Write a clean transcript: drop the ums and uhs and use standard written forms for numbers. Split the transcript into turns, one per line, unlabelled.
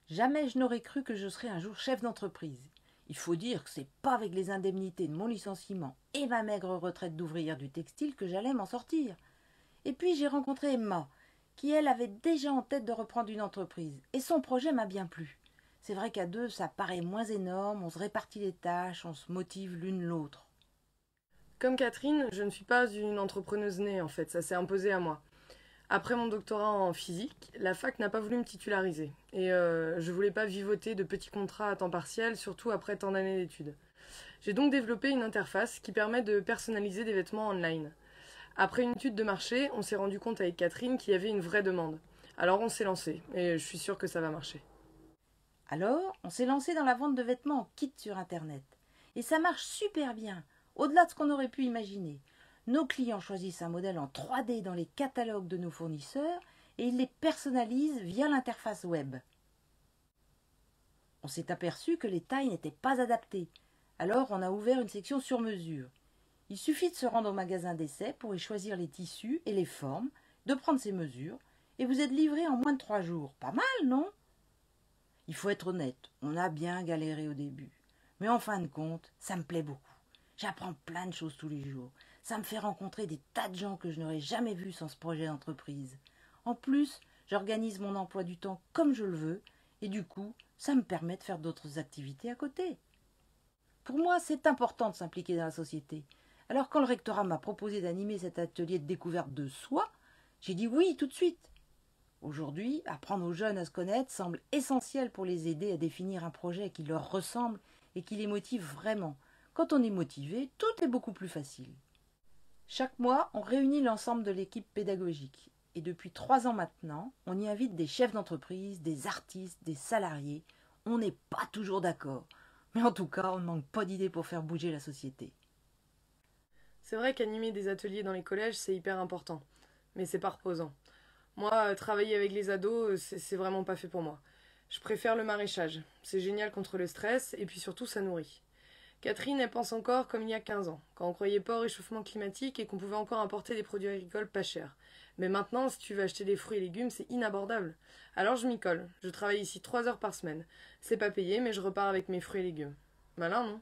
Jamais je n'aurais cru que je serais un jour chef d'entreprise. Il faut dire que c'est pas avec les indemnités de mon licenciement et ma maigre retraite d'ouvrière du textile que j'allais m'en sortir. Et puis j'ai rencontré Emma, qui elle avait déjà en tête de reprendre une entreprise, et son projet m'a bien plu. C'est vrai qu'à deux, ça paraît moins énorme, on se répartit les tâches, on se motive l'une l'autre.
Comme Catherine, je ne suis pas une entrepreneuse née en fait, ça s'est imposé à moi. Après mon doctorat en physique, la fac n'a pas voulu me titulariser. Et je voulais pas vivoter de petits contrats à temps partiel, surtout après tant d'années d'études. J'ai donc développé une interface qui permet de personnaliser des vêtements online. Après une étude de marché, on s'est rendu compte avec Catherine qu'il y avait une vraie demande. Alors on s'est lancé, et je suis sûre que ça va marcher.
Alors, on s'est lancé dans la vente de vêtements en kit sur Internet. Et ça marche super bien, au-delà de ce qu'on aurait pu imaginer. Nos clients choisissent un modèle en 3D dans les catalogues de nos fournisseurs et ils les personnalisent via l'interface web. On s'est aperçu que les tailles n'étaient pas adaptées. Alors on a ouvert une section sur mesure. Il suffit de se rendre au magasin d'essai pour y choisir les tissus et les formes, de prendre ses mesures, et vous êtes livré en moins de 3 jours. Pas mal, non? Il faut être honnête, on a bien galéré au début. Mais en fin de compte, ça me plaît beaucoup. J'apprends plein de choses tous les jours. Ça me fait rencontrer des tas de gens que je n'aurais jamais vus sans ce projet d'entreprise. En plus, j'organise mon emploi du temps comme je le veux, et du coup, ça me permet de faire d'autres activités à côté. Pour moi, c'est important de s'impliquer dans la société. Alors quand le rectorat m'a proposé d'animer cet atelier de découverte de soi, j'ai dit oui tout de suite. Aujourd'hui, apprendre aux jeunes à se connaître semble essentiel pour les aider à définir un projet qui leur ressemble et qui les motive vraiment. Quand on est motivé, tout est beaucoup plus facile. Chaque mois, on réunit l'ensemble de l'équipe pédagogique. Et depuis 3 ans maintenant, on y invite des chefs d'entreprise, des artistes, des salariés. On n'est pas toujours d'accord. Mais en tout cas, on ne manque pas d'idées pour faire bouger la société.
C'est vrai qu'animer des ateliers dans les collèges, c'est hyper important. Mais c'est pas reposant. Moi, travailler avec les ados, c'est vraiment pas fait pour moi. Je préfère le maraîchage. C'est génial contre le stress et puis surtout ça nourrit. Catherine, elle pense encore comme il y a 15 ans, quand on croyait pas au réchauffement climatique et qu'on pouvait encore importer des produits agricoles pas chers. Mais maintenant, si tu veux acheter des fruits et légumes, c'est inabordable. Alors je m'y colle. Je travaille ici 3 heures par semaine. C'est pas payé, mais je repars avec mes fruits et légumes. Malin, non?